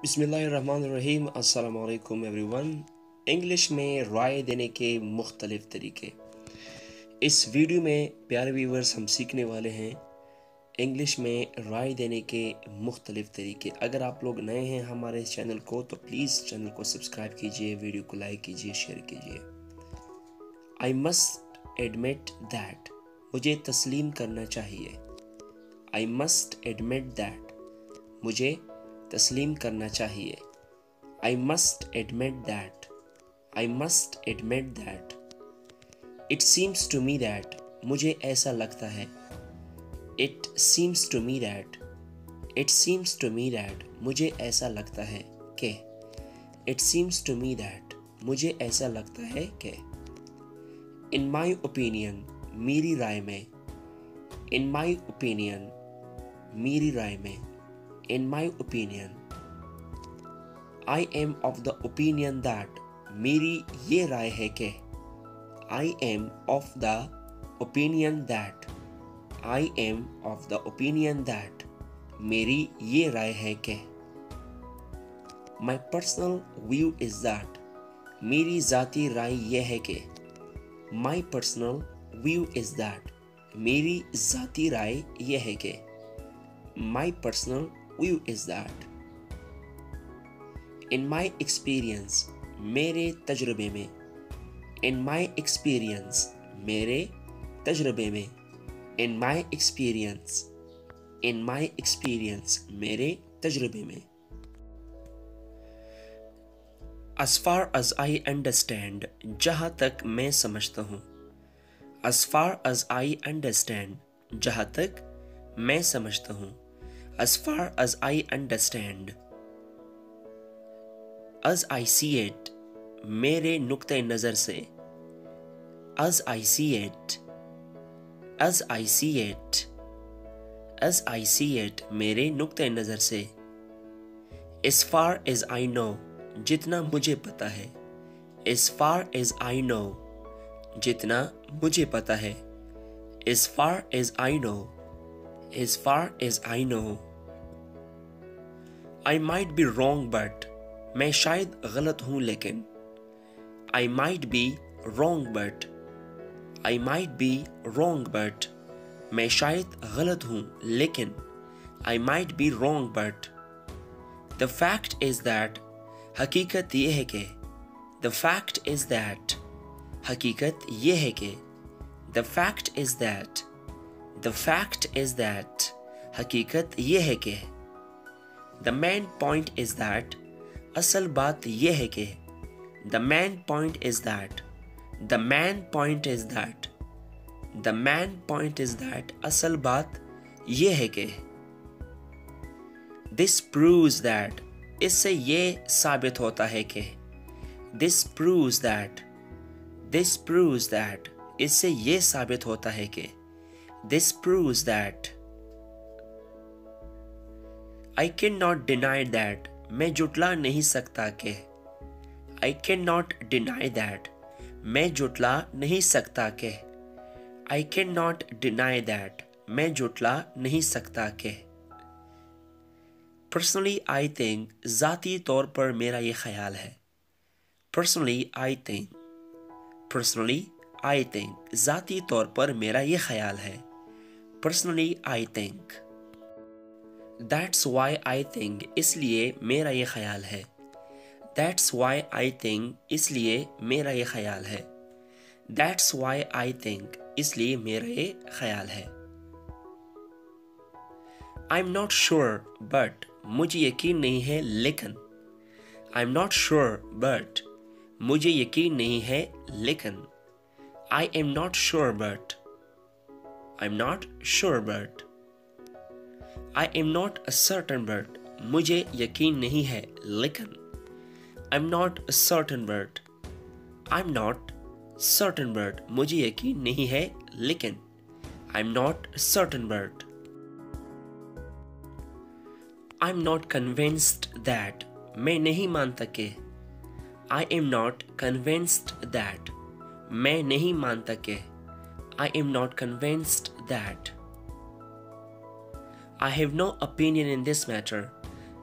बिस्मिल्लाहिर्रहमानिर्रहीम। अस्सलाम वालेकुम एवरीवन। इंग्लिश में राय देने के मुख्तलिफ तरीके। इस वीडियो में प्यारे व्यूवर्स हम सीखने वाले हैं इंग्लिश में राय देने के मुख्तलिफ तरीके। अगर आप लोग नए हैं हमारे इस चैनल को तो प्लीज़ चैनल को सब्सक्राइब कीजिए, वीडियो को लाइक कीजिए, शेयर कीजिए। आई मस्ट एडमिट दैट, मुझे तस्लीम करना चाहिए। आई मस्ट एडमिट दैट, मुझे तस्लीम करना चाहिए। I must admit that, I must admit that. It seems to me that, मुझे ऐसा लगता है। It seems to me that, it seems to me that, मुझे ऐसा लगता है कि। It seems to me that, मुझे ऐसा लगता है कि। इन माई ओपिनियन, मेरी राय में। इन माई ओपिनियन, मेरी राय में। In my opinion, I am of the opinion that, मेरी ये राय है कि। I am of the opinion that, I am of the opinion that, मेरी ये राय है कि। My personal view is that, मेरी ज़ाती राय ये है कि। My personal view is that, मेरी ज़ाती राय ये है कि। My personal view is that, in my experience, मेरे तजुर्बे में। in my experience, मेरे तजुर्बे में। in my experience, in my experience, मेरे तजुर्बे में। as far as I understand, जहाँ तक मैं समझता हूँ। as far as I understand, जहाँ तक मैं समझता हूँ। as far as I understand, as I see it, मेरे नुक्ते नज़र से। as I see it, as I see it, as I see it, मेरे नुक्ते नज़र से। as far as I know, जितना मुझे पता है। as far as I know, जितना मुझे पता है। as far as I know, as far as I know, I might be wrong but, मैं शायद गलत हूँ लेकिन। I might be wrong but, I might be wrong but, मैं शायद गलत हूँ लेकिन। I might be wrong but, the fact is that, हकीकत ये है कि। the fact is that, हकीकत ये है कि। the fact is that, the fact is that, हकीकत ये है कि। the main point is that, असल बात ये है कि। the main point is that, the main point is that, the main point is that, असल बात ये है कि। this proves that, इससे ये साबित होता है कि। this proves that, this proves that, इससे ये साबित होता है कि। this proves that, I cannot deny that, मैं जुटला नहीं सकता कि। I cannot deny that, मैं जुटला नहीं सकता कि। I cannot deny that, मैं जुटला नहीं सकता कि। Personally I think, ज़ाती तौर पर मेरा ये ख्याल है। Personally I think, personally I think, ज़ाती तौर पर मेरा ये ख्याल है। Personally I think, That's why I think, इसलिए मेरा ये ख्याल है। That's why I think, इसलिए मेरा ये ख्याल है। That's why I think, इसलिए मेरा ये ख्याल है। I'm not sure but, मुझे यकीन नहीं है लेकिन। I'm not sure but, मुझे यकीन नहीं है लेकिन। I am not sure but, I'm not sure but, I am not certain but, मुझे यकीन नहीं है लेकिन। I'm not certain but, I'm not certain but, मुझे यकीन नहीं है लेकिन। I'm not certain but, I'm not convinced that, मैं नहीं मानता कि। I am not convinced that, मैं नहीं मानता कि। I am not convinced that, I have no opinion in this matter,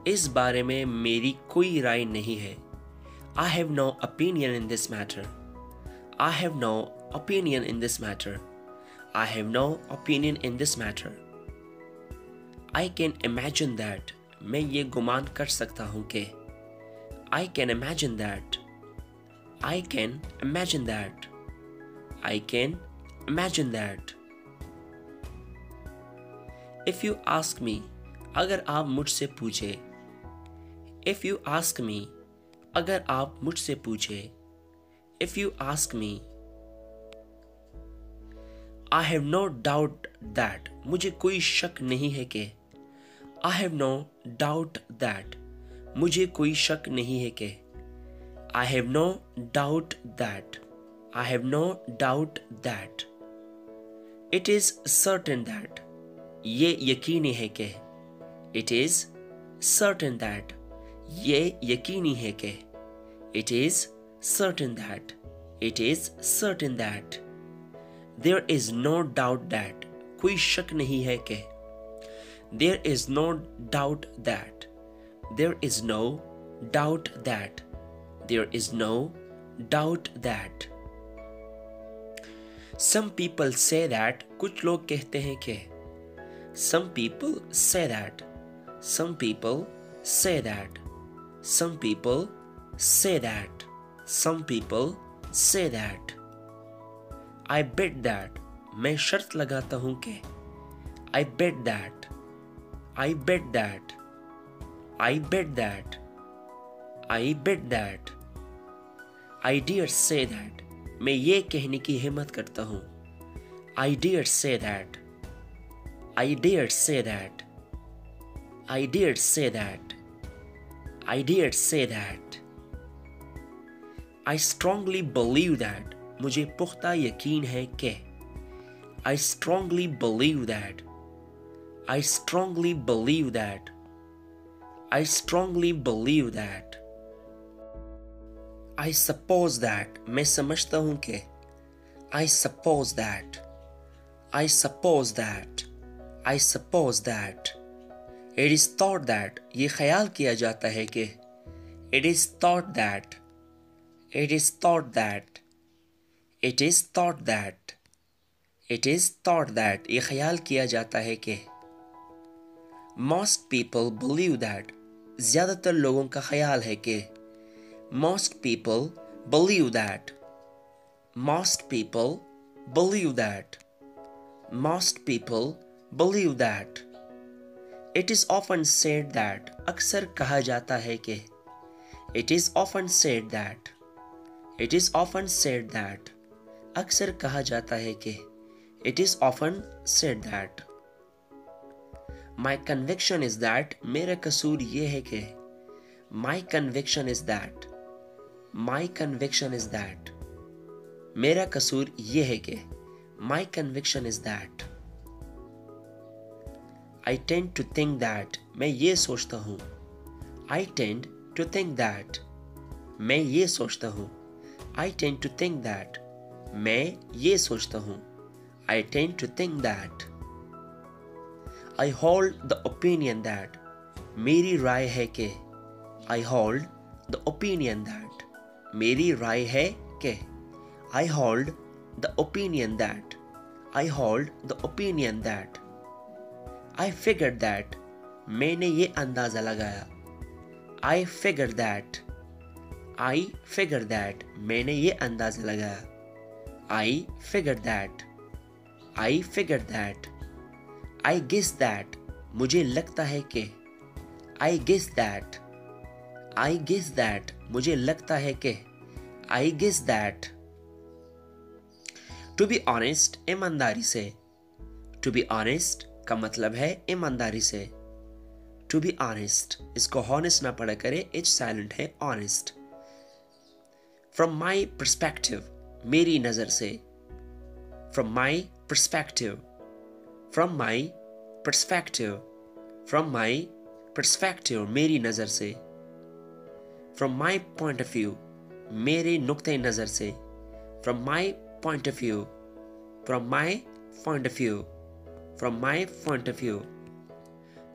इस बारे में मेरी कोई राय नहीं है. I have no opinion in this matter. I have no opinion in this matter. I have no opinion in this matter. I can imagine that. मैं ये गुमान कर सकता हूँ कि. I can imagine that. I can imagine that. I can imagine that. If you ask me, अगर आप मुझसे पूछे. If you ask me, अगर आप मुझसे पूछे. If you ask me, I have no doubt that. मुझे कोई शक नहीं है कि. I have no doubt that. मुझे कोई शक नहीं है कि. I have no doubt that. I have no doubt that. It is certain that. ये यकीनी है कि. It is certain that. ये यकीनी है कि. It is certain that. It is certain that. There is no doubt that. कोई शक नहीं है कि. There is no doubt that. There is no doubt that. There is no doubt that. Some people say that. कुछ लोग कहते हैं कि. Some people say that. Some people say that. Some people say that. Some people say that. I bet that. मैं शर्त लगाता हूँ कि. I bet that. I bet that. I bet that. I bet that. I dare say that. मैं ये कहने की हिम्मत करता हूँ. I dare say that. I dare say that. I dare say that. I dare say that. I strongly believe that. मुझे पुख्ता यकीन है कि. I strongly believe that. I strongly believe that. I strongly believe that. I suppose that. मैं समझता हूँ कि. I suppose that. I suppose that. I suppose that. It is thought that. ये ख्याल किया जाता है कि. It is thought that. It is thought that. It is thought that. It is thought that. ये ख्याल किया जाता है कि. Most people believe that. ज़्यादातर लोगों का ख्याल है कि. Most people believe that. Most people believe that. Most people believe that. It is often said that. अक्सर कहा जाता है कि. It is often said that. It is often said that. अक्सर कहा जाता है कि. It is often said that. My conviction is that. मेरा कसूर ये है कि. My conviction is that. My conviction is that. मेरा कसूर ये है कि. My conviction is that. I tend to think that. मैं ये सोचता हूँ. I tend to think that. मैं ये सोचता हूँ. I tend to think that. मैं ये सोचता हूँ. I tend to think that. I hold the opinion that. मेरी राय है कि. I hold the opinion that. मेरी राय है कि. I hold the opinion that. I hold the opinion that. I figured that. मैंने ये अंदाज़ा लगाया. I figured that. I figured that. मैंने ये अंदाज़ा लगाया. I figured that. I figured that. I guess that. मुझे लगता है कि. I guess that. I guess that. मुझे लगता है कि. I guess that. To be honest. ईमानदारी से. To be honest का मतलब है ईमानदारी से. To be honest. इसको honest ना पढ़ा करे. H silent है. Honest. From my perspective. मेरी नज़र से. From my perspective. From my perspective. From my perspective. मेरी नज़र से. From my point of view. मेरे नुक्ते नज़र से. From my point of view. From my point of view. From my point of view.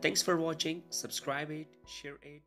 Thanks for watching. Subscribe it, share it.